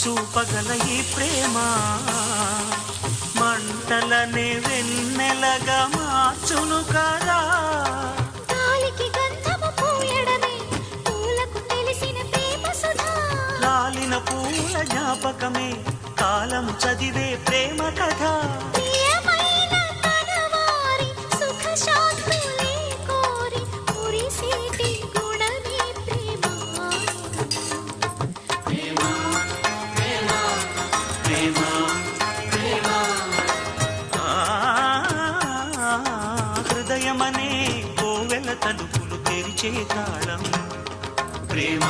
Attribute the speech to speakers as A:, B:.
A: చూపగల ఈ ప్రేమ మంటలనే వెన్నెలగా మార్చును కదా.
B: గాలికి గంధము పూయడమే పూలకు తెలిసిన ప్రేమ సుధా.
A: రాలిన పూల జ్ఞాపకమే కాలము చదివే ప్రేమ కథ.
B: ప్రియమైన కనవారి సుఖ శాంతులే కోరి మురిసేటి గుణమే ప్రేమ.
A: హృదయమనే కోవెల తలుపులు తెరిచే తాళం ప్రేమ.